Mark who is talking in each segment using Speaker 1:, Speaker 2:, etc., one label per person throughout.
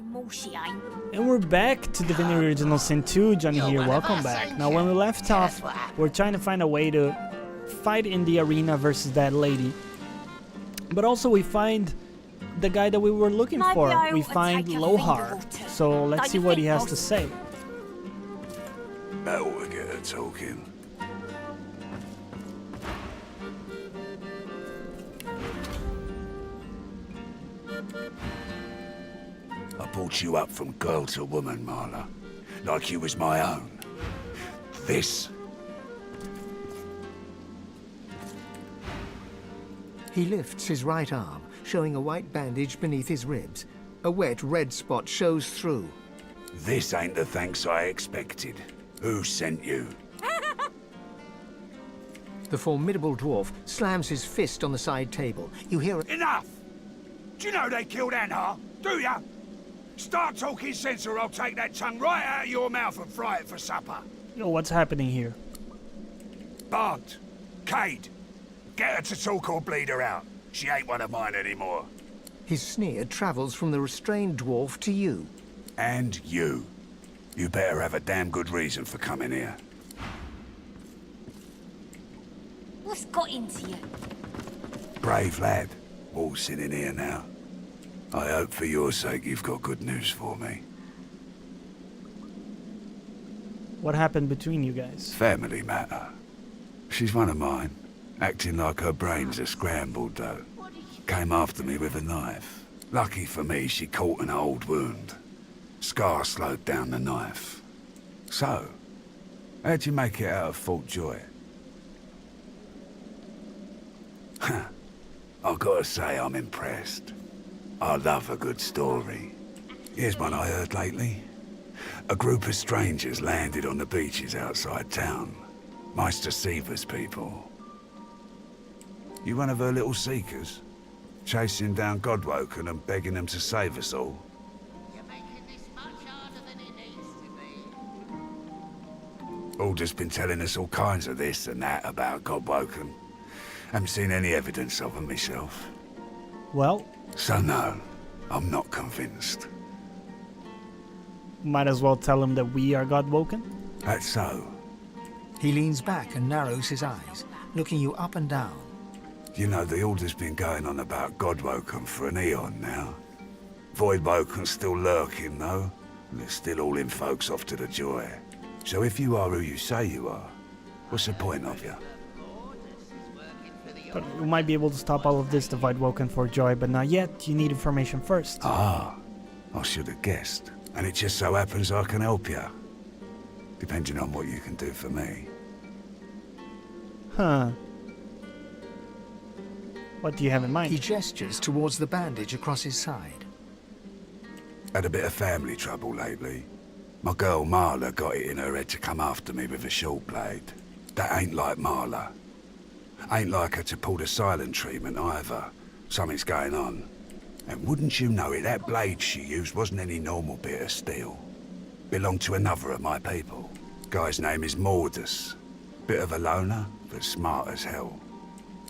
Speaker 1: more she ain't.
Speaker 2: And we're back to Divinity Original Sin 2. Jonny here, welcome back. Now when we left off, we're trying to find a way to fight in the arena versus that lady. But also we find the guy that we were looking for. We find Lohar. So let's see what he has to say.
Speaker 3: That ought to get her talking. I brought you up from girl to woman, Marla. Like you was my own. This.
Speaker 4: He lifts his right arm, showing a white bandage beneath his ribs. A wet red spot shows through.
Speaker 3: This ain't the thanks I expected. Who sent you?
Speaker 4: The formidable dwarf slams his fist on the side table. You hear a...
Speaker 3: Enough! Do you know they killed Anhar? Do ya? Start talking sense or I'll take that tongue right out of your mouth and fry it for supper.
Speaker 2: Yo, what's happening here?
Speaker 3: Bart, Cade, get her to talk or bleed her out. She ain't one of mine anymore.
Speaker 4: His sneer travels from the restrained dwarf to you.
Speaker 3: And you. You better have a damn good reason for coming here.
Speaker 1: What's got into you?
Speaker 3: Brave lad, waltzing in here now. I hope for your sake you've got good news for me.
Speaker 2: What happened between you guys?
Speaker 3: Family matter. She's one of mine. Acting like her brains are scrambled, though. Came after me with a knife. Lucky for me, she caught an old wound. Scar slowed down the knife. So, how'd you make it out of Fort Joy? I've got to say I'm impressed. I love a good story. Here's one I heard lately. A group of strangers landed on the beaches outside town. Meister Seaver's people. You one of her little seekers? Chasing down Godwoken and begging them to save us all?
Speaker 5: You're making this much harder than it needs to be.
Speaker 3: All just been telling us all kinds of this and that about Godwoken. Haven't seen any evidence of them myself.
Speaker 2: Well,
Speaker 3: So no, I'm not convinced.
Speaker 2: might as well tell him that we are Godwoken.
Speaker 3: That's so.
Speaker 4: He leans back and narrows his eyes, looking you up and down.
Speaker 3: You know, the order's been going on about Godwoken for an eon now. Voidwoken's still lurking, though. They're still hauling folks off to the Joy. So if you are who you say you are, what's the point of you?
Speaker 2: But we might be able to stop all of this to Voidwoken for Joy, but not yet. You need information first.
Speaker 3: Ah, I should have guessed. And it just so happens I can help you. Depending on what you can do for me.
Speaker 2: Huh. What do you have in
Speaker 4: He
Speaker 2: mind?
Speaker 4: gestures towards the bandage across his side.
Speaker 3: Had a bit of family trouble lately. My girl Marla got it in her head to come after me with a short blade. That ain't like Marla. Ain't like her to pull the silent treatment either. Something's going on. And wouldn't you know it, that blade she used wasn't any normal bit of steel. Belonged to another of my people. Guy's name is Mordus. Bit of a loner, but smart as hell.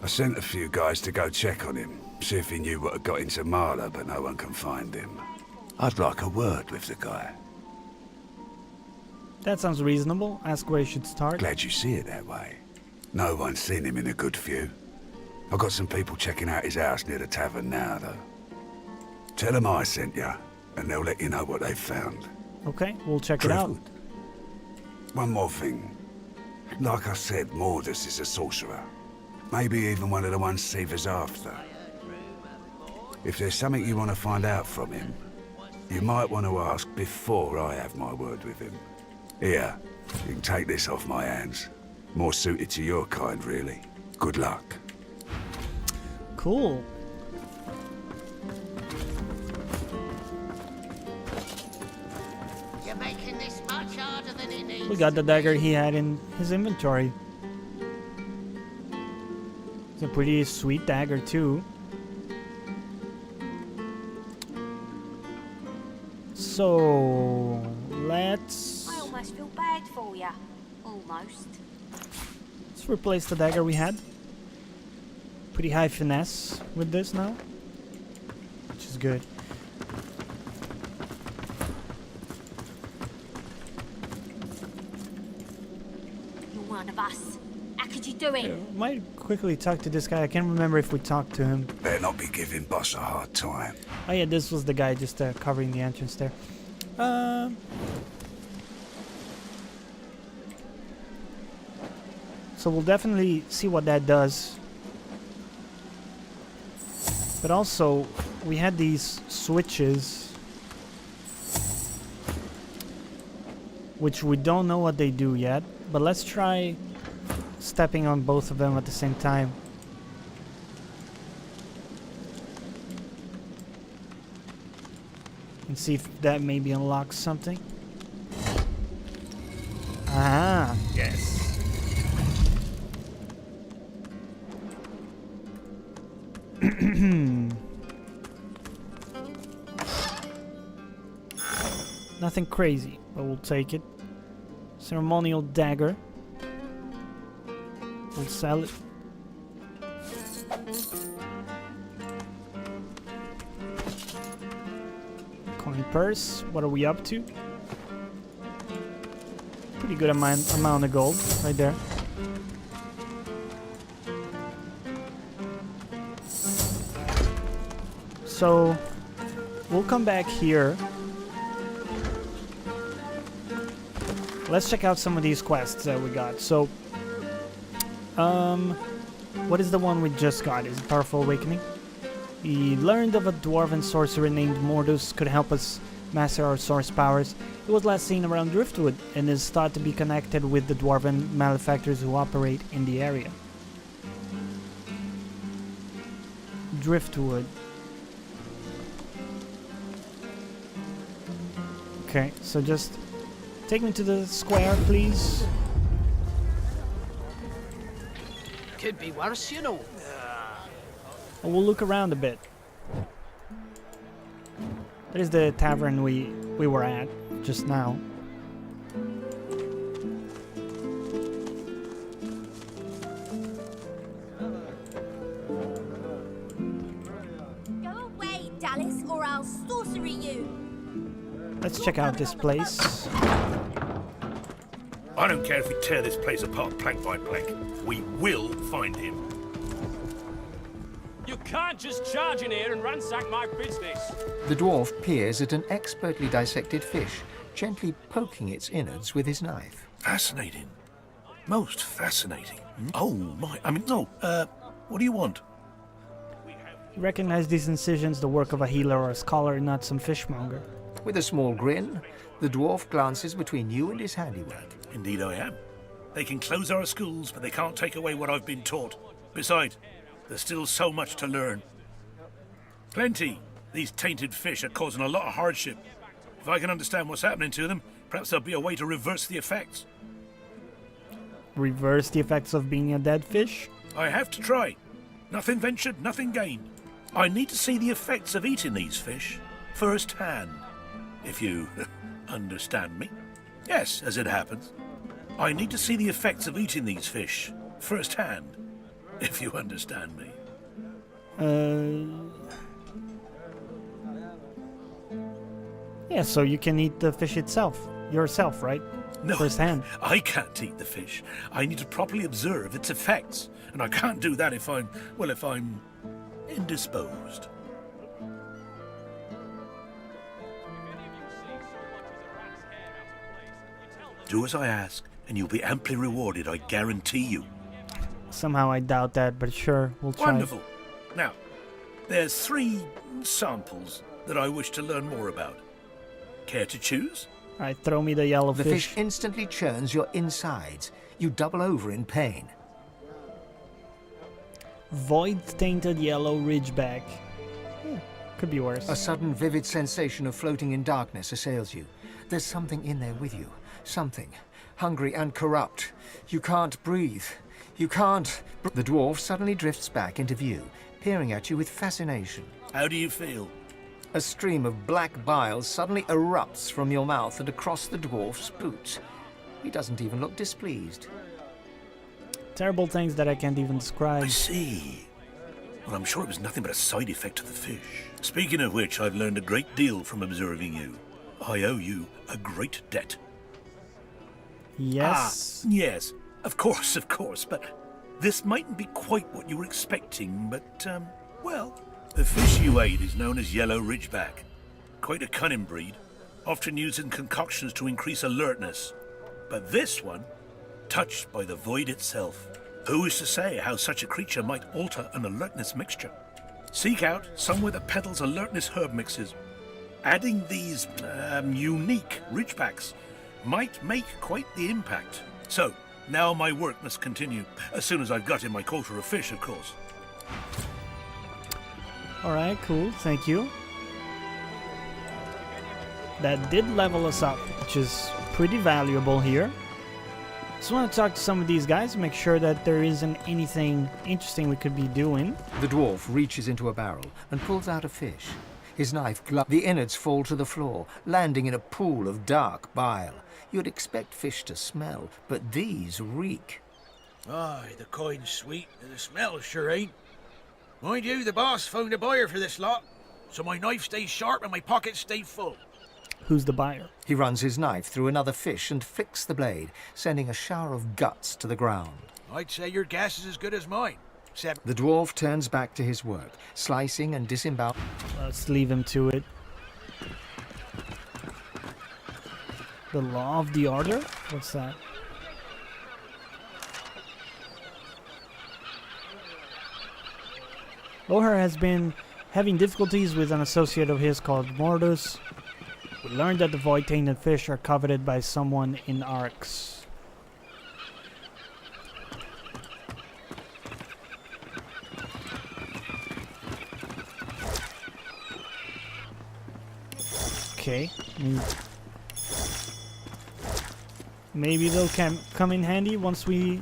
Speaker 3: I sent a few guys to go check on him, see if he knew what had got into Marla, but no one can find him. I'd like a word with the guy.
Speaker 2: That sounds reasonable. Ask where you should start.
Speaker 3: Glad you see it that way. No one's seen him in a good few. I've got some people checking out his house near the tavern now, though. Tell them I sent you, and they'll let you know what they've found.
Speaker 2: Okay, we'll check it out.
Speaker 3: One more thing. Like I said, Mordus is a sorcerer. Maybe even one of the ones Seaver's after. If there's something you want to find out from him, you might want to ask before I have my word with him. Here, you can take this off my hands. More suited to your kind, really. Good luck.
Speaker 2: Cool.
Speaker 5: You're making this much harder than it needs
Speaker 2: We got the
Speaker 5: to
Speaker 2: dagger
Speaker 5: be.
Speaker 2: he had in his inventory. It's a pretty sweet dagger too. So let's
Speaker 1: I almost feel bad for you. Almost.
Speaker 2: replace the dagger we had. Pretty high finesse with this now, which is good.
Speaker 1: one of us. How could you do it?
Speaker 2: Might quickly talk to this guy. I can't remember if we talked to him.
Speaker 3: Better not be giving boss a hard time.
Speaker 2: Oh yeah, this was the guy just covering the entrance there. So we'll definitely see what that does. But also, we had these switches, which we don't know what they do yet. But let's try stepping on both of them at the same time. And see if that maybe unlocks something. Ah, yes. Nothing crazy, but we'll take it. Ceremonial dagger. We'll sell it. Coin purse. What are we up to? Pretty good amount of gold right there. So we'll come back here. Let's check out some of these quests that we got. So, what is the one we just got? Is it Powerful Awakening? We learned of a dwarven sorcerer named Mordus could help us master our source powers. He was last seen around Driftwood and is thought to be connected with the dwarven malefactors who operate in the area. Driftwood. Okay, so just take me to the square, please.
Speaker 6: Could be worse, you know.
Speaker 2: We'll look around a bit. That is the tavern we were at just now.
Speaker 1: Go away, Dallas, or I'll sorcery you.
Speaker 2: Let's check out this place.
Speaker 7: I don't care if we tear this place apart plank by plank. We will find him.
Speaker 8: You can't just charge in here and ransack my business.
Speaker 4: The dwarf peers at an expertly dissected fish, gently poking its innards with his knife.
Speaker 7: Fascinating. Most fascinating. Oh my, I mean, no, what do you want?
Speaker 2: You recognize these incisions, the work of a healer or a scholar, not some fishmonger.
Speaker 4: With a small grin, the dwarf glances between you and his handiwork.
Speaker 7: Indeed I am. They can close our schools, but they can't take away what I've been taught. Besides, there's still so much to learn. Plenty. These tainted fish are causing a lot of hardship. If I can understand what's happening to them, perhaps there'll be a way to reverse the effects.
Speaker 2: Reverse the effects of being a dead fish?
Speaker 7: I have to try. Nothing ventured, nothing gained. I need to see the effects of eating these fish firsthand. If you understand me. Yes, as it happens. I need to see the effects of eating these fish firsthand. If you understand me.
Speaker 2: Yeah, so you can eat the fish itself. Yourself, right?
Speaker 7: No,
Speaker 2: Firsthand.
Speaker 7: I can't eat the fish. I need to properly observe its effects. And I can't do that if I'm indisposed. Do as I ask, and you'll be amply rewarded, I guarantee you.
Speaker 2: Somehow I doubt that, but sure, we'll try.
Speaker 7: Wonderful. Now, there's 3 samples that I wish to learn more about. Care to choose?
Speaker 2: Alright, throw me the yellow
Speaker 4: The
Speaker 2: fish.
Speaker 4: fish instantly churns your insides. You double over in pain.
Speaker 2: Void-tainted yellow ridgeback. Could be worse.
Speaker 4: A sudden vivid sensation of floating in darkness assails you. There's something in there with you. Something. Hungry and corrupt. You can't breathe. You can't... The dwarf suddenly drifts back into view, peering at you with fascination.
Speaker 7: How do you feel?
Speaker 4: A stream of black bile suddenly erupts from your mouth and across the dwarf's boots. He doesn't even look displeased.
Speaker 2: Terrible things that I can't even describe.
Speaker 7: I see. Well, I'm sure it was nothing but a side effect of the fish. Speaking of which, I've learned a great deal from observing you. I owe you a great debt.
Speaker 2: Yes.
Speaker 7: Yes. Of course, but this mightn't be quite what you were expecting, but, well, the fish you ate is known as yellow ridgeback. Quite a cunning breed, often used in concoctions to increase alertness. But this one, touched by the void itself. Who is to say how such a creature might alter an alertness mixture? Seek out somewhere that peddles alertness herb mixes. Adding these, unique ridgebacks might make quite the impact. So, now my work must continue, as soon as I've got in my quota of fish, of course.
Speaker 2: Alright, cool, thank you. That did level us up, which is pretty valuable here. Just want to talk to some of these guys, make sure that there isn't anything interesting we could be doing.
Speaker 4: The dwarf reaches into a barrel and pulls out a fish. His knife the innards fall to the floor, landing in a pool of dark bile. You'd expect fish to smell, but these reek.
Speaker 9: Aye, the coin's sweet, and the smell sure ain't. Mind you, the boss found a buyer for this lot, so my knife stays sharp and my pockets stay full.
Speaker 2: Who's the buyer?
Speaker 4: He runs his knife through another fish and flicks the blade, sending a shower of guts to the ground.
Speaker 9: I'd say your guess is as good as mine.
Speaker 4: The dwarf turns back to his work, slicing and disemboweling.
Speaker 2: Let's leave him to it. The Law of the Order? What's that? Loher has been having difficulties with an associate of his called Mordus. We learned that the void-tainted fish are coveted by someone in Arx. Okay. Maybe they'll come in handy once we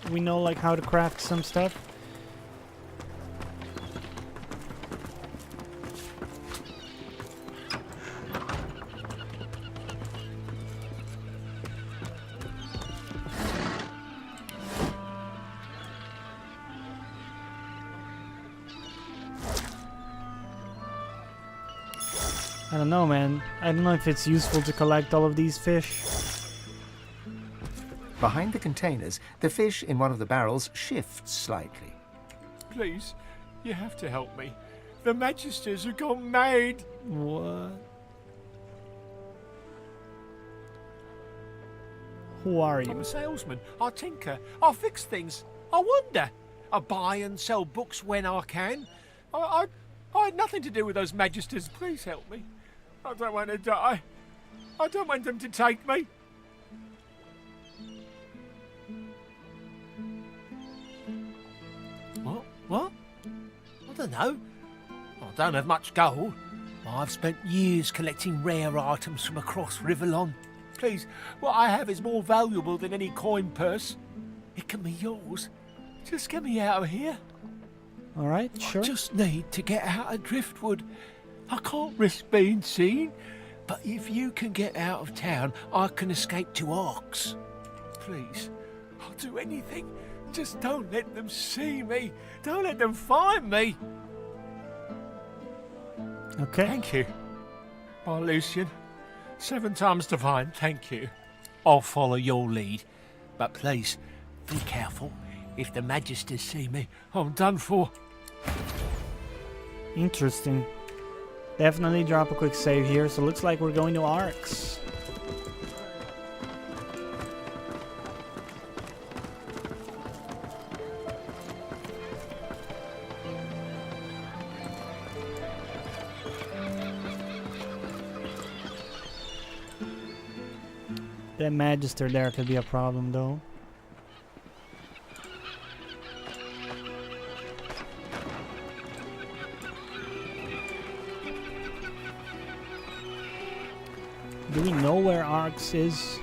Speaker 2: know like how to craft some stuff. I don't know, man. I don't know if it's useful to collect all of these fish.
Speaker 4: Behind the containers, the fish in one of the barrels shifts slightly.
Speaker 10: Please, you have to help me. The Magisters have gone mad.
Speaker 2: What? Who are
Speaker 10: I'm
Speaker 2: you?
Speaker 10: a salesman. I tinker. I fix things. I wonder. I buy and sell books when I can. I had nothing to do with those Magisters. Please help me. I don't want to die. I don't want them to take me. What? I don't know. I don't have much gold. I've spent years collecting rare items from across Riverlon. Please, what I have is more valuable than any coin purse. It can be yours. Just get me out of here.
Speaker 2: Alright, sure.
Speaker 10: I just need to get out of Driftwood. I can't risk being seen. But if you can get out of town, I can escape to Arx. Please, I'll do anything. Just don't let them see me. Don't let them find me.
Speaker 2: Okay.
Speaker 10: Thank you. Bye, Lucian. 7 times divine, thank you. I'll follow your lead. But please, be careful. If the Magisters see me, I'm done for.
Speaker 2: Interesting. Definitely drop a quick save here. So looks like we're going to Arx. That Magister there could be a problem though. Do we know where Arx is?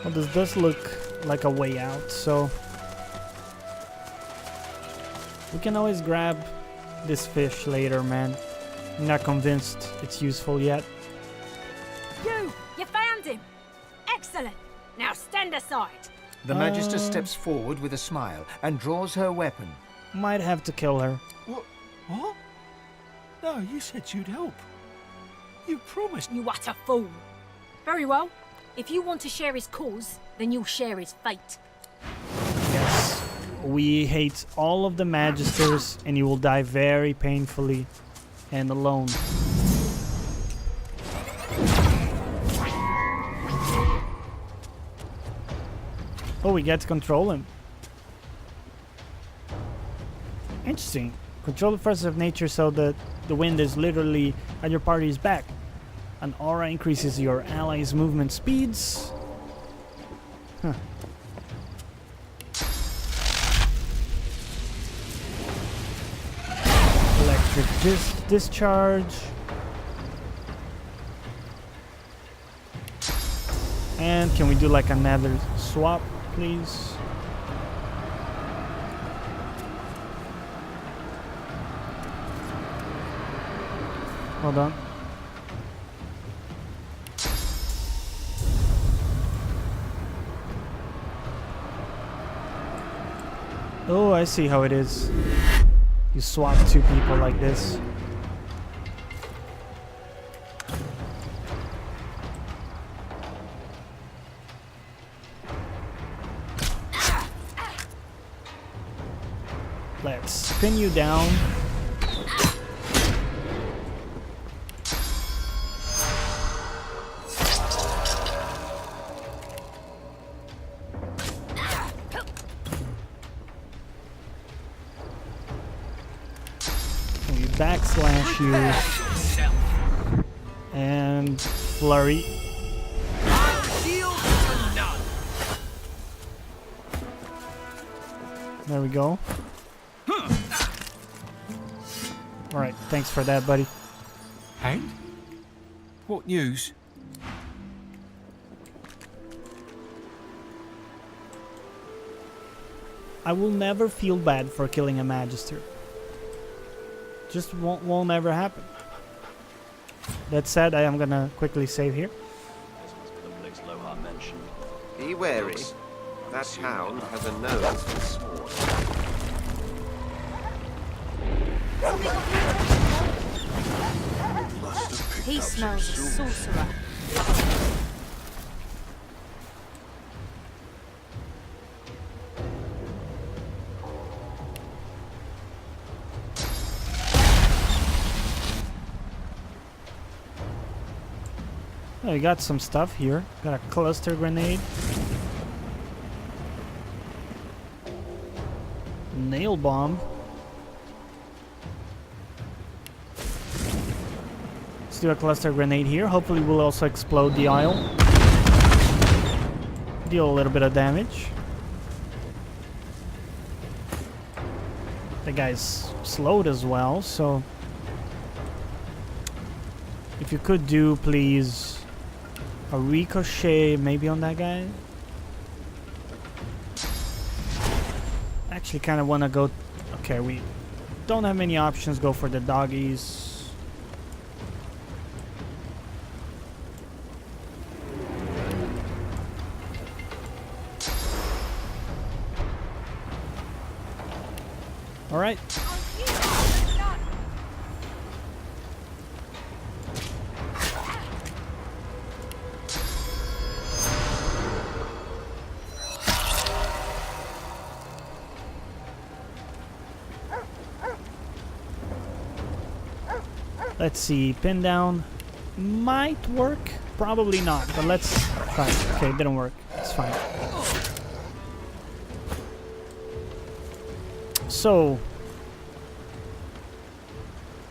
Speaker 2: Well, this does look like a way out, so we can always grab this fish later, man. I'm not convinced it's useful yet.
Speaker 1: You found him! Excellent! Now stand aside!
Speaker 4: The Magister steps forward with a smile and draws her weapon.
Speaker 2: Might have to kill her.
Speaker 10: What? No, you said you'd help. You promised.
Speaker 1: You utter fool! Very well. If you want to share his cause, then you'll share his fate.
Speaker 2: Yes. We hate all of the Magisters, and you will die very painfully and alone. Oh, we get to control him. Interesting. Control the forces of nature so that the wind is literally at your party's back. An aura increases your allies' movement speeds. Huh. Electric discharge. And can we do like another swap, please? Hold on. Oh, I see how it is. You swap two people like this. Let's pin you down. We backslash you. And flurry. There we go. Alright, thanks for that, buddy.
Speaker 10: And? What news?
Speaker 2: I will never feel bad for killing a Magister. Just won't ever happen. That said, I am gonna quickly save here.
Speaker 11: Be wary. That hound has a nose for sport.
Speaker 1: He smells a sorcerer.
Speaker 2: Oh, you got some stuff here. Got a cluster grenade. Nail bomb. Let's do a cluster grenade here. Hopefully we'll also explode the aisle. Deal a little bit of damage. The guy's slowed as well, so if you could do, please, a ricochet maybe on that guy. Actually kind of want to go... Okay, we don't have many options. Go for the doggies. All right. Let's see, pin down might work, probably not, but let's try it. Okay, it didn't work, it's fine. So,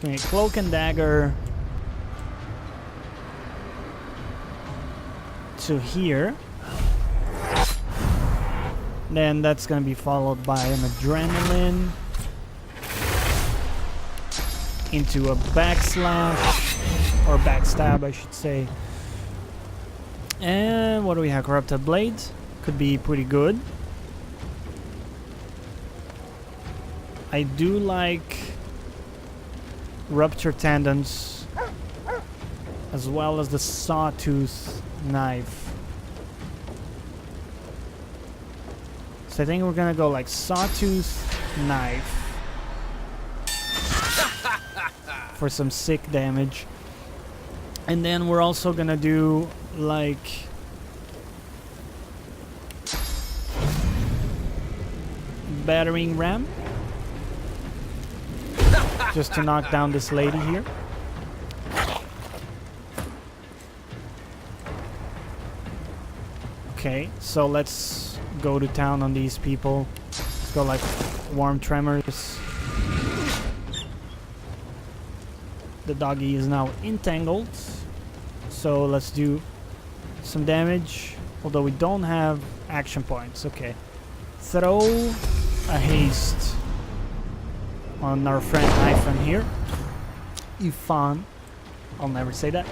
Speaker 2: okay, cloak and dagger to here. Then that's gonna be followed by an adrenaline into a backslash, or backstab I should say, And what do we have? Corrupted Blades. Could be pretty good. I do like Rupture Tendons as well as the Sawtooth Knife. So I think we're gonna go like Sawtooth Knife for some sick damage. And then we're also gonna do like Battering Ram, just to knock down this lady here. Okay, so let's go to town on these people. Let's go like Warm Tremors. The doggy is now entangled, so let's do some damage, although we don't have action points. Okay, throw a haste on our friend Ifan here. Ifan, I'll never say that.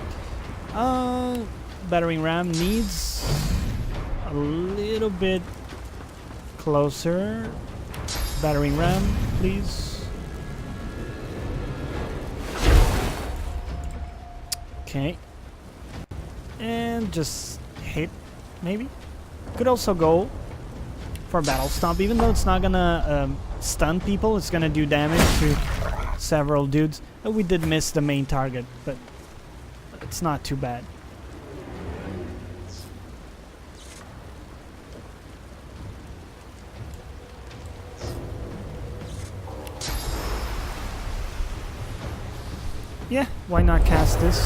Speaker 2: Battering Ram needs a little bit closer. Battering Ram, please. Okay. And just hit, maybe. Could also go for Battle Stomp, even though it's not gonna stun people, it's gonna do damage to several dudes. We did miss the main target, but it's not too bad. Yeah, why not cast this?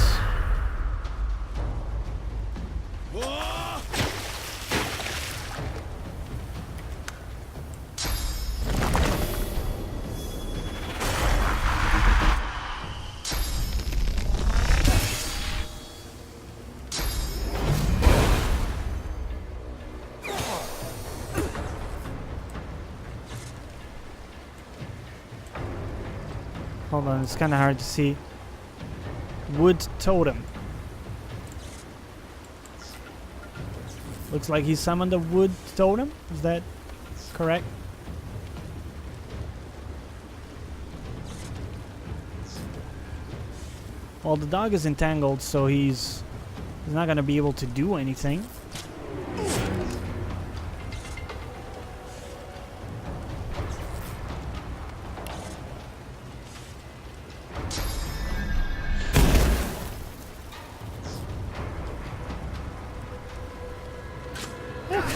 Speaker 2: Hold on, it's kind of hard to see. Wood Totem. Looks like he summoned a Wood Totem. Is that correct? Well, the dog is entangled, so he's not going to be able to do anything.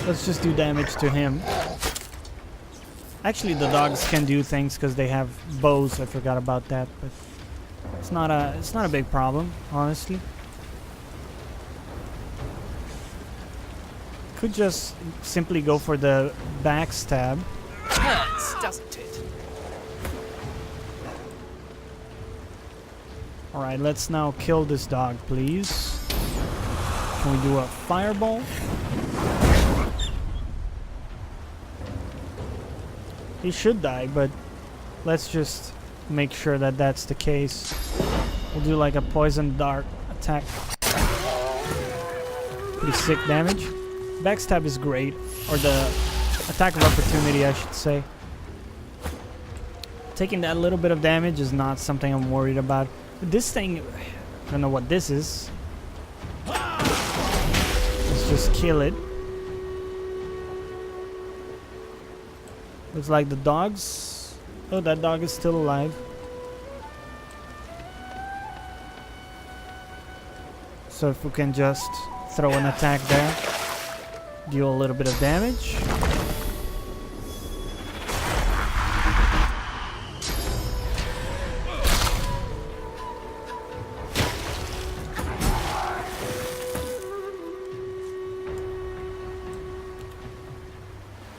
Speaker 2: Let's just do damage to him. Actually, the dogs can do things because they have bows. I forgot about that, but it's not a big problem, honestly. Could just simply go for the backstab.
Speaker 6: Hurts, doesn't it?
Speaker 2: All right, let's now kill this dog, please. Can we do a fireball? He should die, but let's just make sure that that's the case. We'll do like a poison dart attack. Pretty sick damage. Backstab is great, or the attack of opportunity, I should say. Taking that little bit of damage is not something I'm worried about. But this thing, I don't know what this is. Let's just kill it. Looks like the dogs... Oh, that dog is still alive. So if we can just throw an attack there, deal a little bit of damage.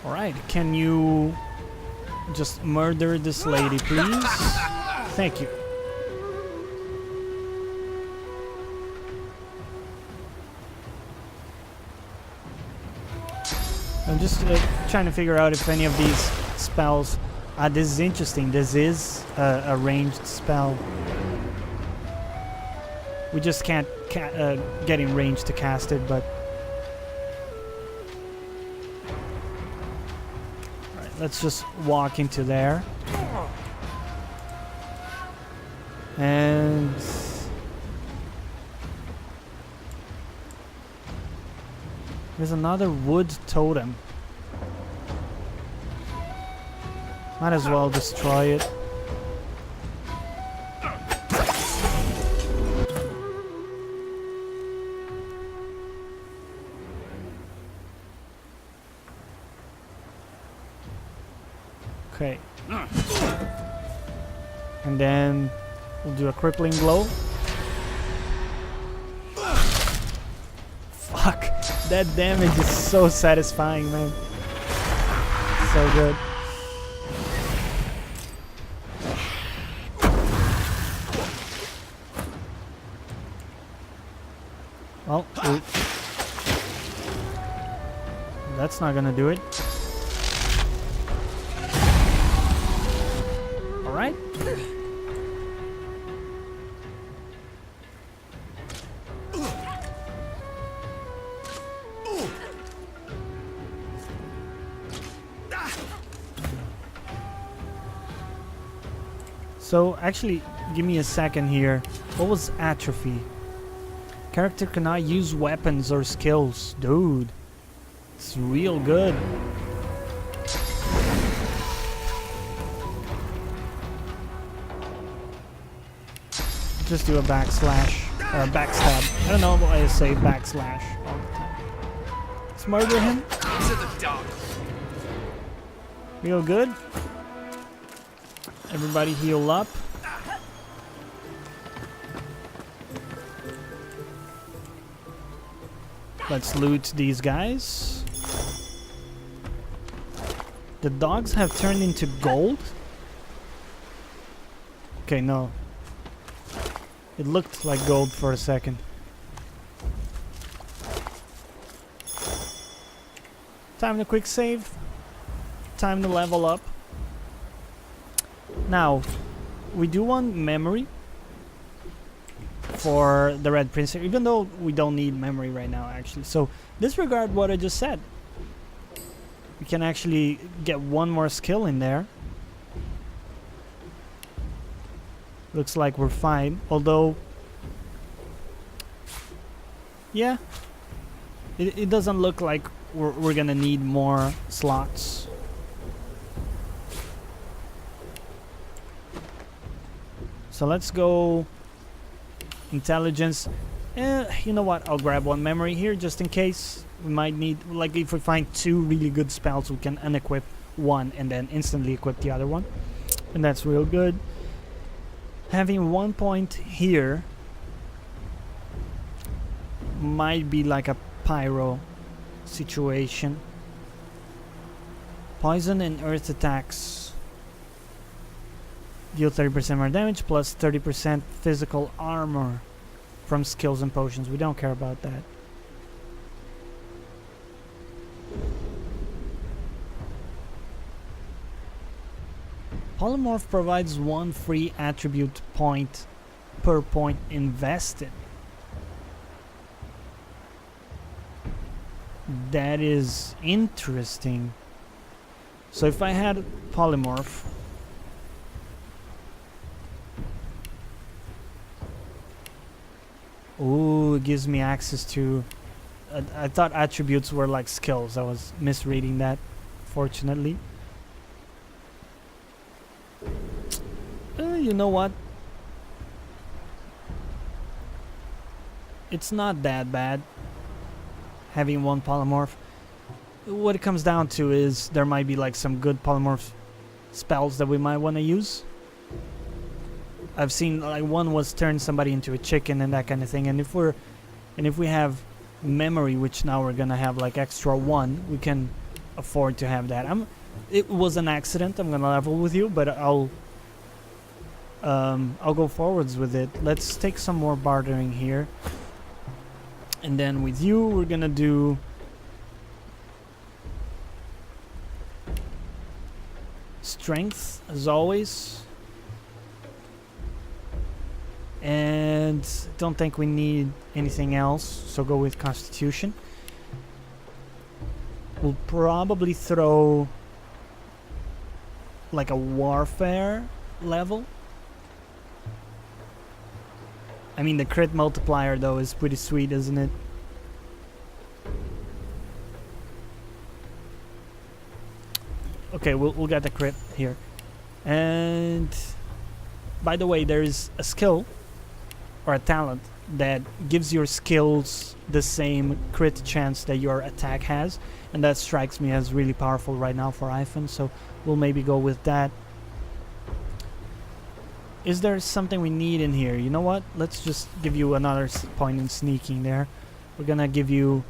Speaker 2: Alright, can you just murder this lady, please? Thank you. I'm just trying to figure out if any of these spells... this is interesting. This is a ranged spell. We just can't get in range to cast it, but let's just walk into there. And there's another wood totem. Might as well destroy it. Okay. And then we'll do a crippling blow. Fuck. That damage is so satisfying, man. So good. Well, that's not gonna do it. Alright. So, actually, give me a second here. What was atrophy? Character cannot use weapons or skills. Dude, it's real good. Just do a backslash or a backstab. I don't know why I say backslash all the time. Let's murder him.
Speaker 6: To the dog.
Speaker 2: Real good. Everybody heal up. Let's loot these guys. The dogs have turned into gold? Okay, no. It looked like gold for a second. Time to quick save. Time to level up. Now, we do want memory for the Red Prince, even though we don't need memory right now, actually. So, disregard what I just said. We can actually get one more skill in there. Looks like we're fine, although... yeah. It doesn't look like we're gonna need more slots. So let's go... intelligence. You know what? I'll grab one memory here just in case. We might need, like, if we find two really good spells, we can unequip one and then instantly equip the other one. And that's real good. Having 1 point here might be like a pyro situation. Poison and earth attacks deal 30% more damage plus 30% physical armor from skills and potions. We don't care about that. Polymorph provides one free attribute point per point invested. That is interesting. So if I had Polymorph, ooh, it gives me access to... I thought attributes were like skills. I was misreading that, fortunately. You know what? It's not that bad having one polymorph. What it comes down to is there might be like some good polymorph spells that we might want to use. I've seen like one was turn somebody into a chicken and that kind of thing, and if we have memory, which now we're gonna have like extra 1, we can afford to have that. It was an accident. I'm gonna level with you, but I'll go forwards with it. Let's take some more bartering here, and then with you we're gonna do strength as always, and don't think we need anything else, so go with constitution. We'll probably throw like a warfare level. I mean, the crit multiplier though is pretty sweet, isn't it? Okay, we'll get the crit here. And by the way, there is a skill or a talent that gives your skills the same crit chance that your attack has, and that strikes me as really powerful right now for Ivan, so we'll maybe go with that. Is there something we need in here? You know what? Let's just give you another point in sneaking there. We're gonna give you...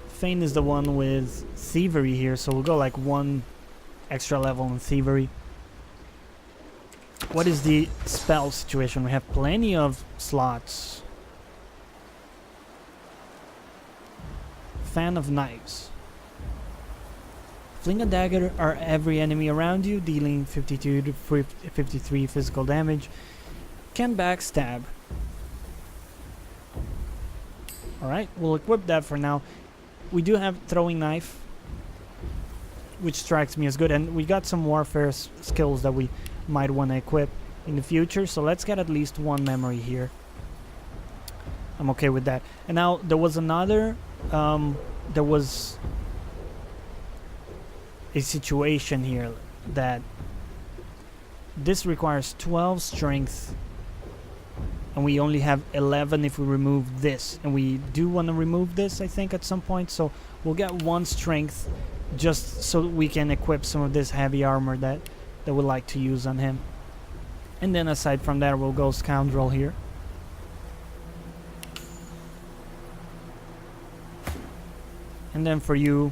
Speaker 2: Feign is the one with thievery here, so we'll go like 1 extra level in thievery. What is the spell situation? We have plenty of slots. Fan of Knives. Fling a dagger at every enemy around you, dealing 52 to 53 physical damage. Can backstab. Alright, we'll equip that for now. We do have throwing knife, which strikes me as good, and we got some warfare skills that we might want to equip in the future, so let's get at least 1 memory here. I'm okay with that. And now there was another, there was a situation here that this requires 12 strength, and we only have 11 if we remove this, and we do want to remove this, I think, at some point, so we'll get 1 strength just so we can equip some of this heavy armor that we'd like to use on him. And then aside from that, we'll go Scoundrel here. And then for you,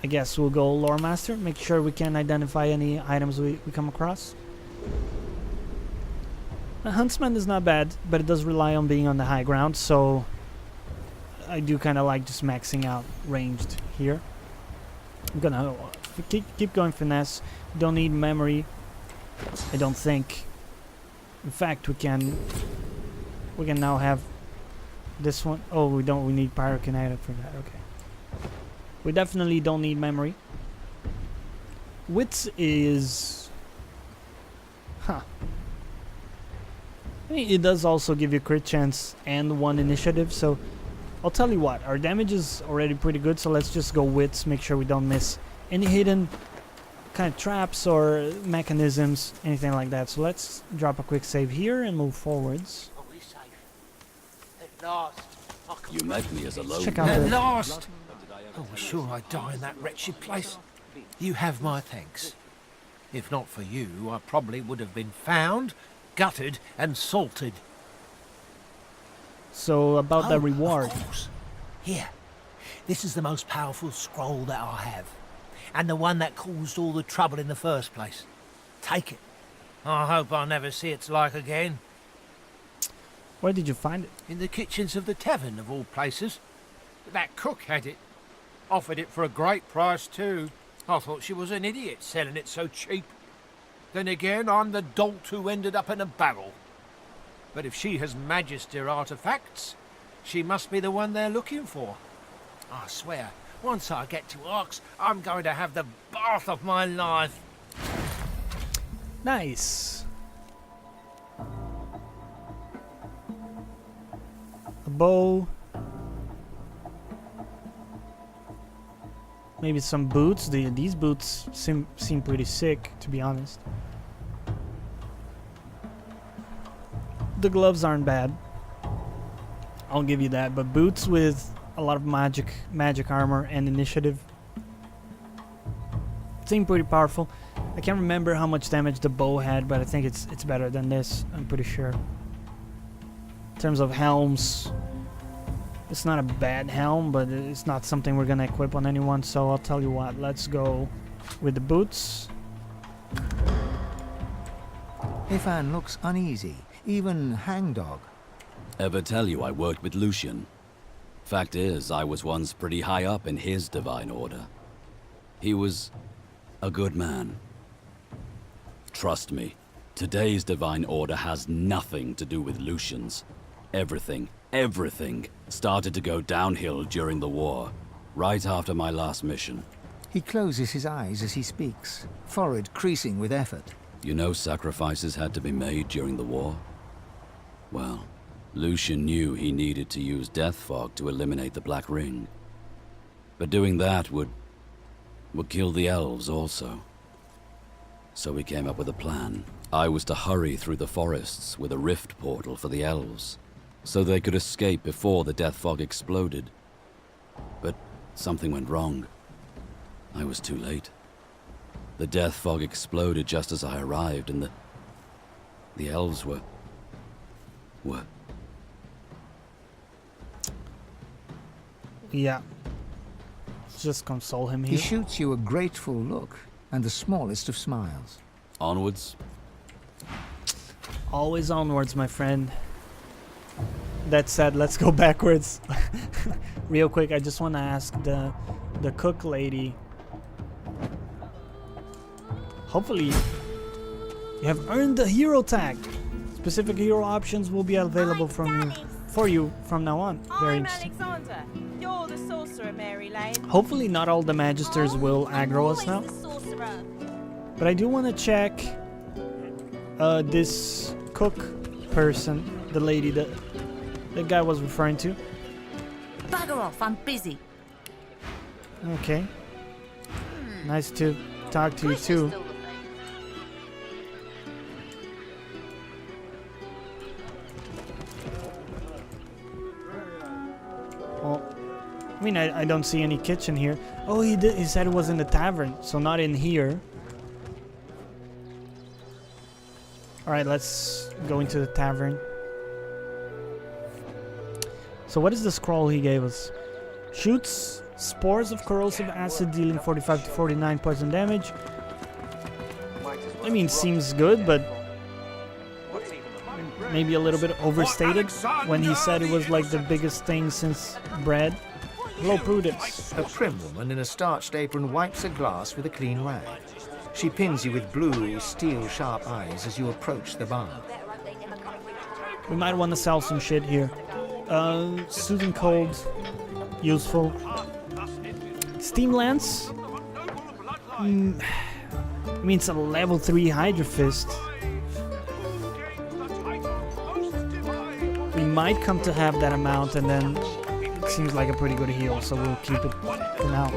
Speaker 2: I guess we'll go Lore Master. Make sure we can identify any items we come across. The Huntsman is not bad, but it does rely on being on the high ground, so I do kind of like just maxing out ranged here. I'm gonna keep going finesse. Don't need memory, I don't think. In fact, we can now have this one. Oh, we don't. We need pyrokinetic for that. Okay. We definitely don't need memory. Wits is... Huh. I mean, it does also give you crit chance and 1 initiative, so I'll tell you what, our damage is already pretty good, so let's just go Wits, make sure we don't miss any hidden kind of traps or mechanisms, anything like that. So let's drop a quick save here and move forwards.
Speaker 10: Are we safe? At last.
Speaker 12: You met me as a lone.
Speaker 2: Check out
Speaker 10: At
Speaker 2: the...
Speaker 10: last! Oh, sure I'd die in that wretched place. You have my thanks. If not for you, I probably would have been found, gutted, and salted.
Speaker 2: So, about the reward.
Speaker 10: Of course. Here. This is the most powerful scroll that I have. And the one that caused all the trouble in the first place. Take it. I hope I'll never see its like again.
Speaker 2: Where did you find it?
Speaker 10: In the kitchens of the tavern, of all places. That cook had it. Offered it for a great price, too. I thought she was an idiot selling it so cheap. Then again, I'm the dolt who ended up in a barrel. But if she has Magister artifacts, she must be the one they're looking for. I swear, once I get to Arx, I'm going to have the bath of my life.
Speaker 2: Nice. A bow. Maybe some boots. These boots seem pretty sick, to be honest. The gloves aren't bad, I'll give you that, but boots with a lot of magic armor and initiative seem pretty powerful. I can't remember how much damage the bow had, but I think it's better than this, I'm pretty sure. In terms of helms, it's not a bad helm, but it's not something we're gonna equip on anyone, so I'll tell you what, let's go with the boots.
Speaker 13: Ifan looks uneasy, even hangdog.
Speaker 12: Ever tell you I worked with Lucian? Fact is, I was once pretty high up in his divine order. He was a good man. Trust me, Today's divine order has nothing to do with Lucian's. Everything started to go downhill during the war, right after my last mission.
Speaker 13: He closes his eyes as he speaks, forehead creasing with effort.
Speaker 12: You know sacrifices had to be made during the war? Well, Lucian knew he needed to use death fog to eliminate the Black Ring. But doing that would kill the elves also. So we came up with a plan. I was to hurry through the forests with a rift portal for the elves, so they could escape before the death fog exploded. But something went wrong. I was too late. The death fog exploded just as I arrived, and the elves were...
Speaker 2: Yeah. Just console him
Speaker 13: He
Speaker 2: here.
Speaker 13: shoots you a grateful look and the smallest of smiles.
Speaker 12: Onwards?
Speaker 2: Always onwards, my friend. That said, let's go backwards. Real quick, I just want to ask the cook lady. Hopefully, you have earned the hero tag. Specific hero options will be available for you from now on. Very interesting.
Speaker 14: Alexander. You're the sorcerer, Mary Lane.
Speaker 2: Hopefully, not all the magisters will aggro us now. But I do want to check this cook person, the lady that the guy was referring to.
Speaker 1: Bugger off, I'm busy.
Speaker 2: Okay. Nice to talk to you too. Well, I mean, I don't see any kitchen here. Oh, he said it was in the tavern, so not in here. Alright, let's go into the tavern. So what is the scroll he gave us? Shoots spores of corrosive acid dealing 45 to 49 poison damage. I mean, seems good, but maybe a little bit overstated when he said it was like the biggest thing since bread. Hello, Prudence.
Speaker 4: A prim woman in a starched apron wipes a glass with a clean rag. She pins you with blue, steel-sharp eyes as you approach the bar.
Speaker 2: We might want to sell some shit here. Soothing cold, useful. Steam lance. I mean, it's a level 3 Hydra Fist. We might come to have that amount, and then it seems like a pretty good heal, so we'll keep it for now.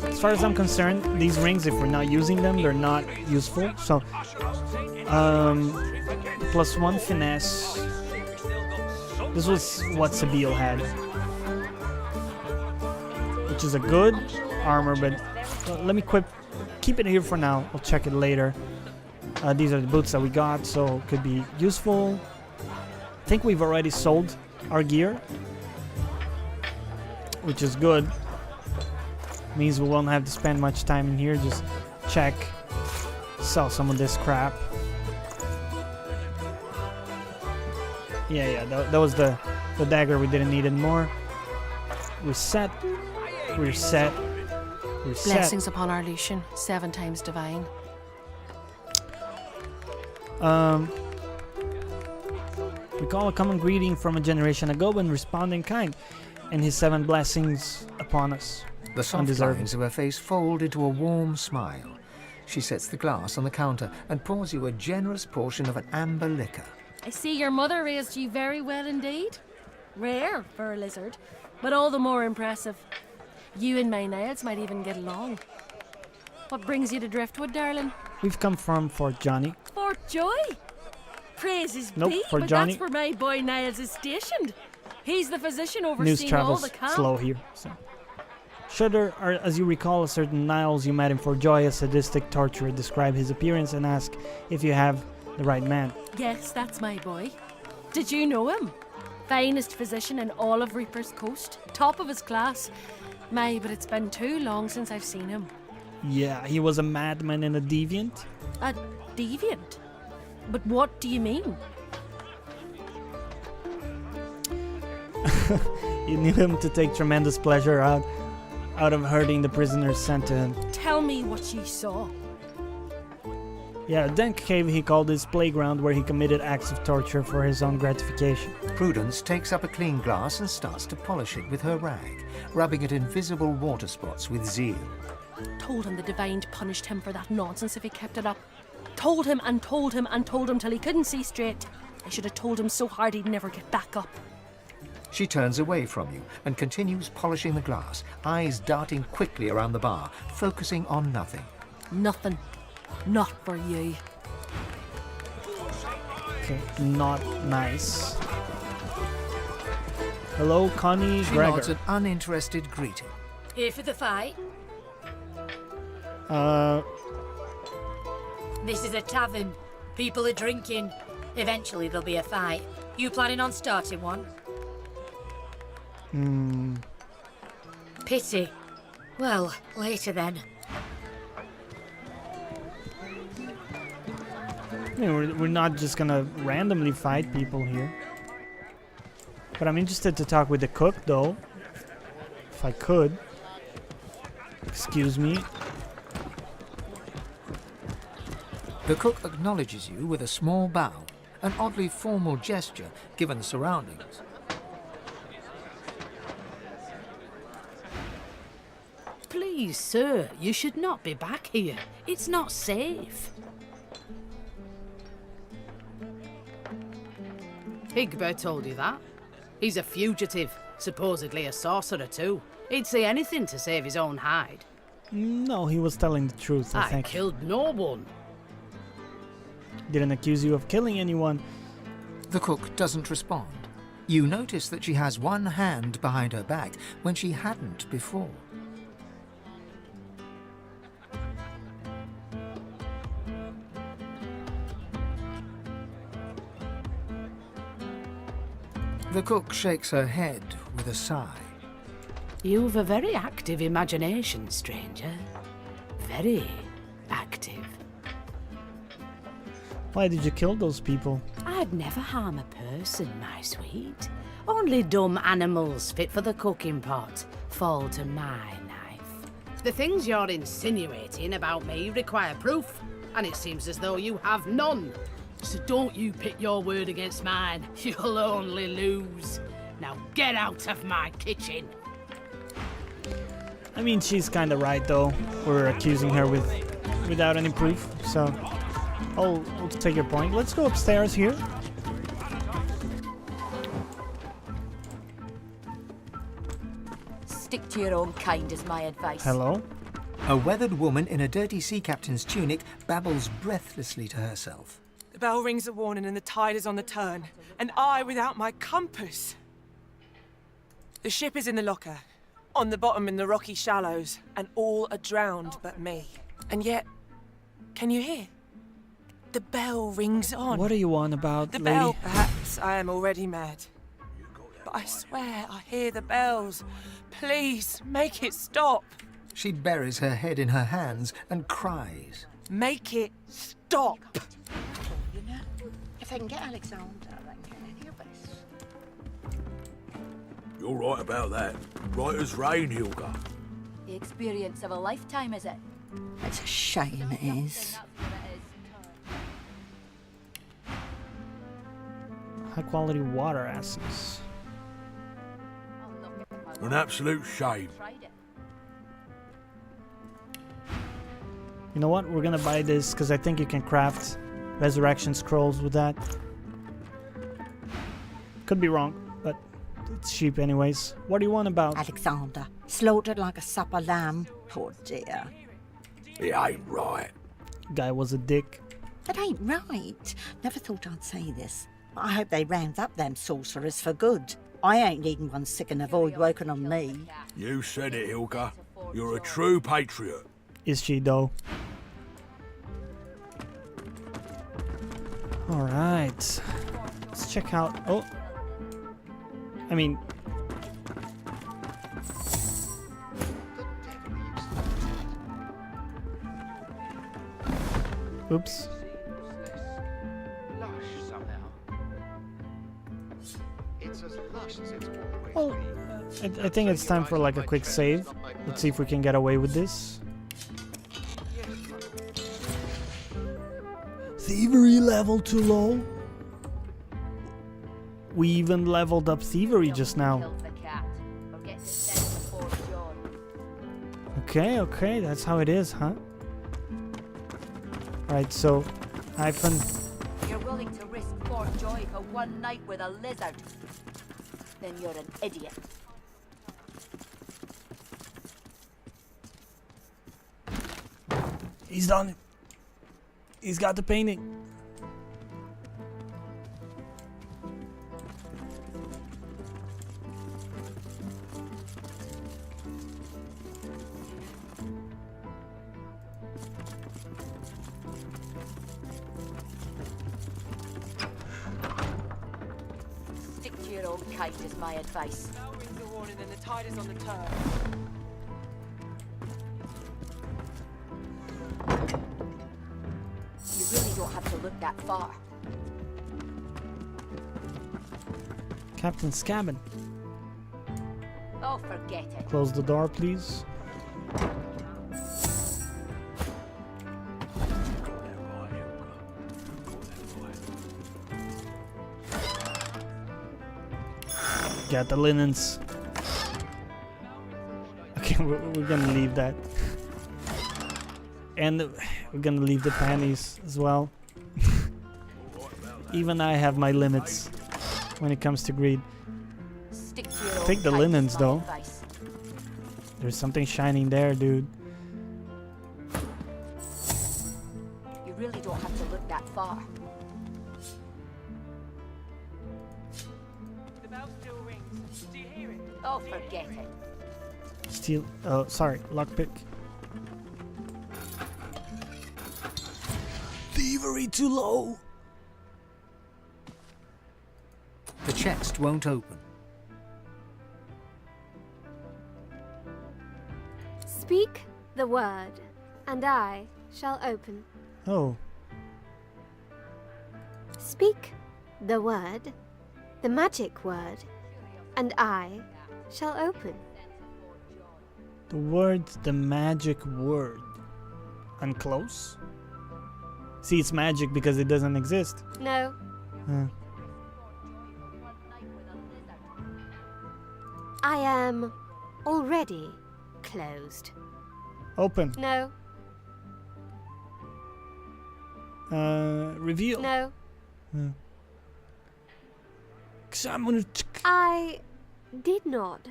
Speaker 2: As far as I'm concerned, these rings, if we're not using them, they're not useful. So, +1 finesse. This was what Sabille had, which is a good armor, but let me keep it here for now. I'll check it later. These are the boots that we got, so it could be useful. I think we've already sold our gear, which is good. Means we won't have to spend much time in here. Just check, sell some of this crap. Yeah, that was the dagger we didn't need anymore. We're set. We're set. We're set.
Speaker 15: Blessings upon our Lucian, 7 times divine.
Speaker 2: Recall a common greeting from a generation ago and respond in kind, and his 7 blessings upon us.
Speaker 4: The soft lines of her face fold into a warm smile. She sets the glass on the counter and pours you a generous portion of an amber liquor.
Speaker 15: I see your mother raised you very well indeed. Rare for a lizard, but all the more impressive. You and my Niles might even get along. What brings you to Driftwood, darling?
Speaker 2: We've come from Fort Jonny.
Speaker 15: Fort Joy? Praises
Speaker 2: Nope,
Speaker 15: be,
Speaker 2: Fort
Speaker 15: but
Speaker 2: Jonny.
Speaker 15: that's where my boy Niles is stationed. He's the physician
Speaker 2: News
Speaker 15: overseeing all
Speaker 2: travels
Speaker 15: the camp.
Speaker 2: slow here. So. Shudder, as you recall, a certain Niles you met in Fort Joy, a sadistic torturer. Describe his appearance and ask if you have the right man.
Speaker 15: Yes, that's my boy. Did you know him? Finest physician in all of Reaper's Coast. Top of his class. But it's been too long since I've seen him.
Speaker 2: Yeah, he was a madman and a deviant.
Speaker 15: A deviant? But what do you mean?
Speaker 2: You knew him to take tremendous pleasure out of hurting the prisoners sent to him.
Speaker 15: Tell me what you saw.
Speaker 2: Yeah, a dank cave he called his playground where he committed acts of torture for his own gratification.
Speaker 4: Prudence takes up a clean glass and starts to polish it with her rag, rubbing at invisible water spots with zeal.
Speaker 15: Told him the Divine punished him for that nonsense if he kept it up. Told him and told him and told him till he couldn't see straight. I should have told him so hard he'd never get back up.
Speaker 4: She turns away from you and continues polishing the glass, eyes darting quickly around the bar, focusing on nothing.
Speaker 15: Nothing. Not for you.
Speaker 2: Okay, not nice. Hello, Connie
Speaker 4: She
Speaker 2: Gregor.
Speaker 4: nods an uninterested greeting.
Speaker 1: Here for the fight? This is a tavern. People are drinking. Eventually there'll be a fight. You planning on starting one? Pity. Well, later then.
Speaker 2: Yeah, we're not just gonna randomly fight people here. But I'm interested to talk with the cook, though. If I could. Excuse me.
Speaker 4: The cook acknowledges you with a small bow, an oddly formal gesture given the surroundings.
Speaker 16: Please, sir, you should not be back here. It's not safe. Higba told you that. He's a fugitive, supposedly a sorcerer too. He'd say anything to save his own hide.
Speaker 2: No, he was telling the truth, I think.
Speaker 16: Killed no one.
Speaker 2: Didn't accuse you of killing anyone.
Speaker 4: The cook doesn't respond. You notice that she has one hand behind her back when she hadn't before. The cook shakes her head with a sigh.
Speaker 16: You've a very active imagination, stranger. Very active.
Speaker 2: Why did you kill those people?
Speaker 16: I'd never harm a person, my sweet. Only dumb animals fit for the cooking pot fall to my knife. The things you're insinuating about me require proof, and it seems as though you have none. So don't you pit your word against mine. You'll only lose. Now get out of my kitchen.
Speaker 2: I mean, she's kind of right, though. We're accusing her without any proof, so I'll take your point. Let's go upstairs here.
Speaker 1: Stick to your own kind is my advice.
Speaker 2: Hello?
Speaker 4: A weathered woman in a dirty sea captain's tunic babbles breathlessly to herself.
Speaker 17: The bell rings a warning and the tide is on the turn. And I without my compass. The ship is in the locker, on the bottom in the rocky shallows, and all are drowned but me. And yet, can you hear? The bell rings on.
Speaker 2: What are you on about,
Speaker 17: The
Speaker 2: lady?
Speaker 17: bell, perhaps I am already mad. But I swear I hear the bells. Please, make it stop.
Speaker 4: She buries her head in her hands and cries.
Speaker 17: Make it stop.
Speaker 5: You know, if I can get Alexander, then can hear this.
Speaker 9: You're right about that. Right as rain, Hilga.
Speaker 1: The experience of a lifetime, is it?
Speaker 5: It's a shame it is.
Speaker 2: High quality water essence.
Speaker 9: An absolute shame.
Speaker 2: You know what? We're gonna buy this because I think you can craft resurrection scrolls with that. Could be wrong, but it's cheap anyways. What do you want about?
Speaker 5: Alexander, slaughtered like a supper lamb. Poor dear.
Speaker 9: It ain't right.
Speaker 2: Guy was a dick.
Speaker 5: It ain't right. Never thought I'd say this. I hope they round up them sorcerers for good. I ain't needing one sick and a void woken on me.
Speaker 9: You said it, Hilga. You're a true patriot.
Speaker 2: Is she though? Alright. Let's check out. Oh. I mean. Oops. Well, I think it's time for like a quick save. Let's see if we can get away with this. Thievery level too low? We even leveled up thievery just now. Okay, okay, that's how it is, huh? Right, so Ivan.
Speaker 18: You're willing to risk Fort Joy for one night with a lizard? Then you're an idiot.
Speaker 2: He's done it. He's got the painting.
Speaker 18: Stick to your own kite is my advice.
Speaker 17: Bell rings a warning and the tide is on the turn.
Speaker 18: You really don't have to look that far.
Speaker 2: Captain's cabin.
Speaker 18: Oh, forget it.
Speaker 2: Close the door, please. Got the linens. Okay, we're gonna leave that. And we're gonna leave the panties as well. Even I have my limits when it comes to greed.
Speaker 18: Stick to your own
Speaker 2: Take the
Speaker 18: kite
Speaker 2: linens
Speaker 18: is my
Speaker 2: though.
Speaker 18: advice.
Speaker 2: There's something shining there, dude.
Speaker 18: You really don't have to look that far.
Speaker 17: The bell still rings. Do you hear it?
Speaker 18: Oh, forget it.
Speaker 2: Steel. Oh, sorry. Lockpick. Thievery too low.
Speaker 4: The chest won't open.
Speaker 19: Speak the word, and I shall open.
Speaker 2: Oh.
Speaker 19: Speak the word, the magic word, and I shall open.
Speaker 2: The word, the magic word. Unclose? See, it's magic because it doesn't exist.
Speaker 19: No. I am already closed.
Speaker 2: Open.
Speaker 19: No.
Speaker 2: Reveal.
Speaker 19: No. I did not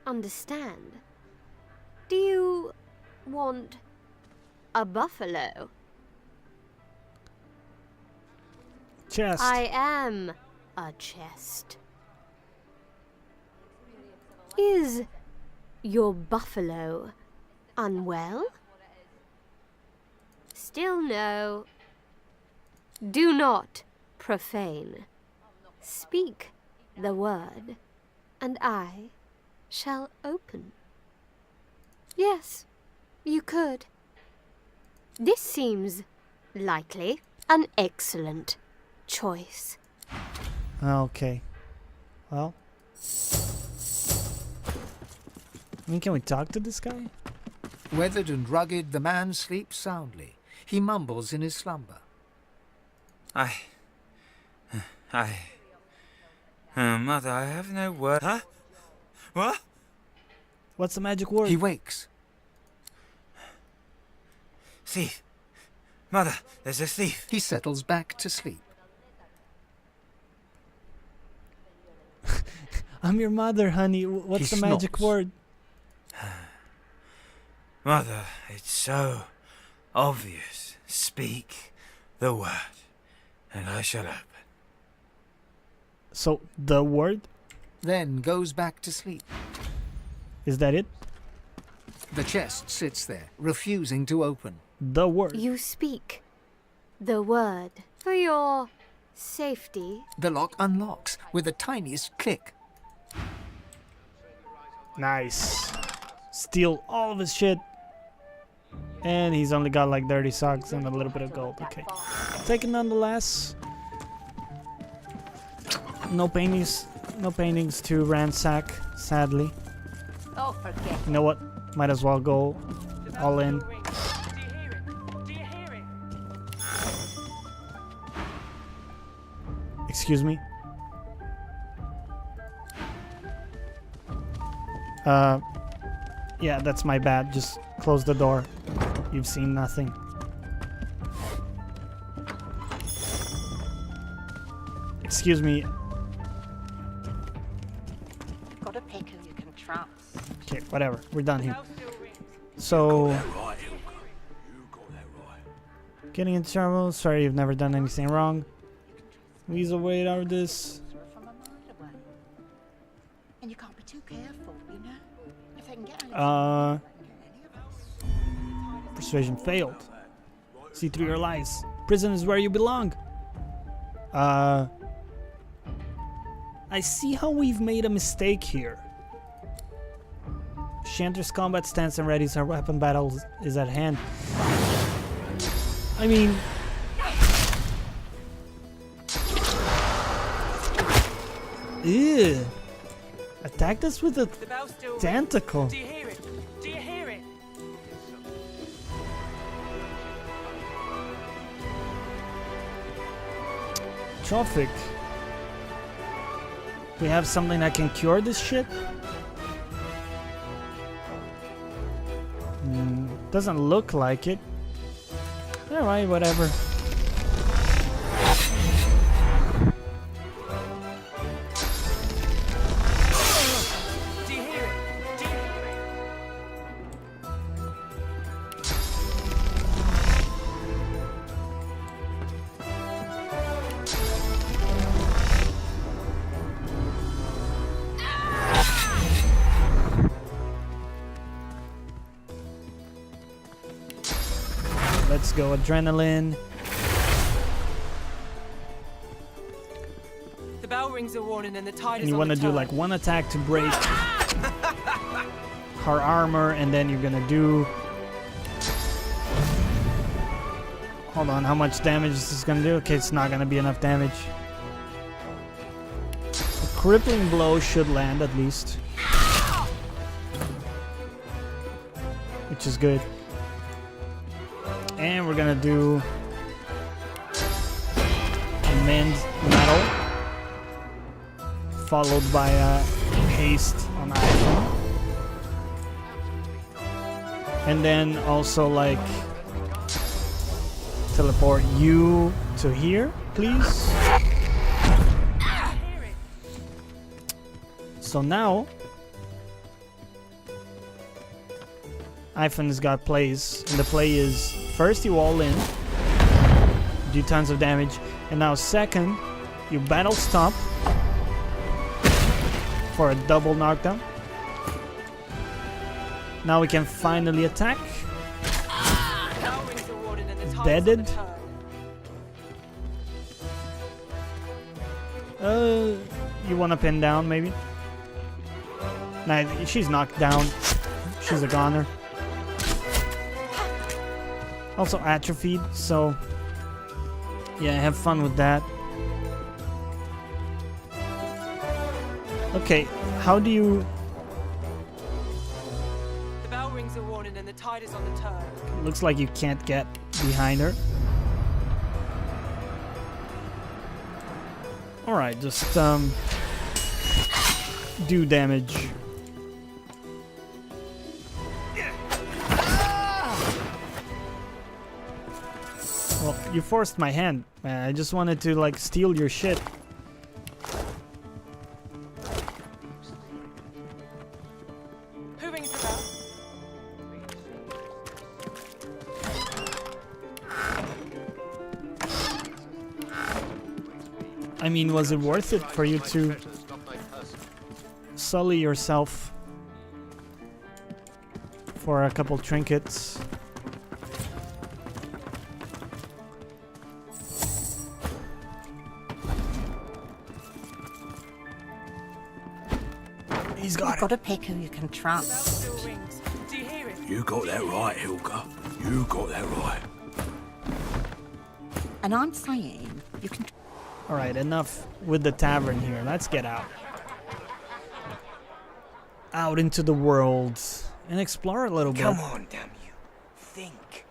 Speaker 19: understand. Do you want a buffalo?
Speaker 2: Chest.
Speaker 19: I am a chest. Is your buffalo unwell? Still no. Do not profane. Speak the word, and I shall open. Yes, you could. This seems likely an excellent choice.
Speaker 2: Okay. Well. I mean, can we talk to this guy?
Speaker 4: Weathered and rugged, the man sleeps soundly. He mumbles in his slumber.
Speaker 20: Mother, I have no word. Huh? What?
Speaker 2: What's the magic word?
Speaker 4: He wakes.
Speaker 20: Thief. Mother, there's a thief.
Speaker 4: He settles back to sleep.
Speaker 2: I'm your mother, honey. What's the magic word?
Speaker 20: Mother, it's so obvious. Speak the word, and I shall open.
Speaker 2: So, the word?
Speaker 4: Then goes back to sleep.
Speaker 2: Is that it?
Speaker 4: The chest sits there, refusing to open.
Speaker 2: The word.
Speaker 19: You speak the word for your safety.
Speaker 4: The lock unlocks with the tiniest click.
Speaker 2: Nice. Steal all of his shit. And he's only got like dirty socks and a little bit of gold. Okay. Take it nonetheless. No paintings to ransack, sadly.
Speaker 18: Oh, forget.
Speaker 2: You know what? Might as well go all in. Excuse me? Yeah, that's my bad. Just close the door. You've seen nothing. Excuse me.
Speaker 5: Got a pick who you can trust.
Speaker 2: Okay, whatever. We're done here. So... Getting into trouble. Sorry, you've never done anything wrong. Weasel, wait out of this.
Speaker 5: From a mile away. And you can't be too careful, you know? If they can get out
Speaker 2: Persuasion failed. See through your lies. Prison is where you belong. I see how we've made a mistake here. She enters combat stance and readies her weapon. Battle is at hand. I mean... Ew. Attacked us with a tentacle.
Speaker 17: Do you hear it? Do you hear it?
Speaker 2: Trophic. We have something that can cure this shit? Doesn't look like it. Alright, whatever.
Speaker 17: Do you hear it? Do you hear it?
Speaker 2: Let's go, adrenaline.
Speaker 17: The bell rings a warning and the tide
Speaker 2: And
Speaker 17: is
Speaker 2: you
Speaker 17: on
Speaker 2: want
Speaker 17: the
Speaker 2: to do
Speaker 17: turn.
Speaker 2: like one attack to break her armor, and then you're gonna do... Hold on, how much damage is this gonna do? Okay, it's not gonna be enough damage. A crippling blow should land at least. Which is good. And we're gonna do Amend Metal, followed by a haste on iPhone. And then also like teleport you to here, please. So now iPhone's got plays, and the play is first you all in, do tons of damage, and now second you battle stomp for a double knockdown. Now we can finally attack.
Speaker 17: Bell rings a warning and the tide is on
Speaker 2: Deaded.
Speaker 17: the turn.
Speaker 2: You want to pin down maybe? Nah, she's knocked down. She's a goner. Also atrophied, so yeah, have fun with that. Okay, how do you...
Speaker 17: The bell rings a warning and the tide is on the turn.
Speaker 2: Looks like you can't get behind her. Alright, just do damage. Well, you forced my hand, man. I just wanted to like steal your shit.
Speaker 17: Who rings the bell?
Speaker 2: I mean, was it worth it for you to sully yourself for a couple trinkets? He's got
Speaker 5: You've got a pick who you can trust.
Speaker 17: Still rings. Do you hear it?
Speaker 7: You got that right, Hilka. You got that right.
Speaker 5: And I'm saying you can...
Speaker 2: Alright, enough with the tavern here. Let's get out. Out into the world and explore a little bit.
Speaker 20: Come on, damn you. Think.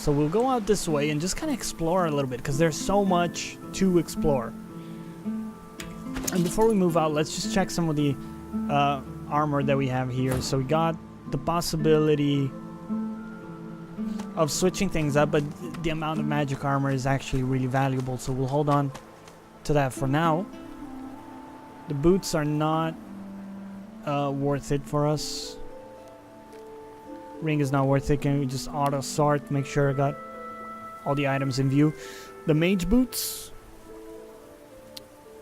Speaker 2: So we'll go out this way and just kind of explore a little bit, because there's so much to explore. And before we move out, let's just check some of the armor that we have here. So we got the possibility of switching things up, but the amount of magic armor is actually really valuable, so we'll hold on to that for now. The boots are not worth it for us. Ring is not worth it. Can we just auto sort, make sure I got all the items in view? The mage boots,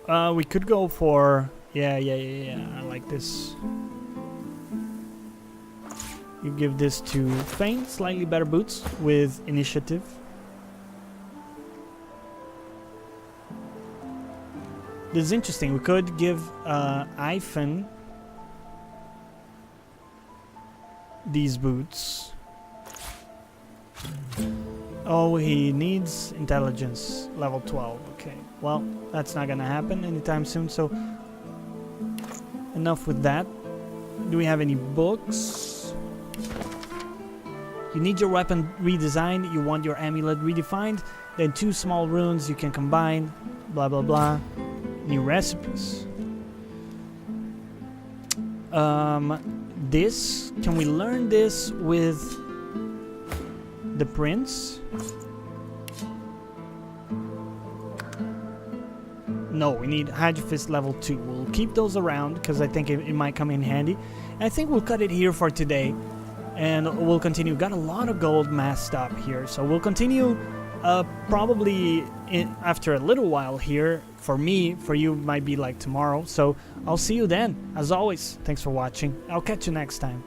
Speaker 2: we could go for yeah, I like this. You give this to Feint, slightly better boots with initiative. This is interesting. We could give Ivan these boots. Oh, he needs intelligence level 12. Okay, well, that's not gonna happen anytime soon, so enough with that. Do we have any books? You need your weapon redesigned, you want your amulet redefined, then 2 small runes you can combine, blah blah blah. New recipes. This, can we learn this with the prince? No, we need Hydra Fist level 2. We'll keep those around because I think it might come in handy. And I think we'll cut it here for today. And we'll continue. Got a lot of gold massed up here. So we'll continue probably after a little while here. For me, for you, might be like tomorrow. So I'll see you then. As always, thanks for watching. I'll catch you next time.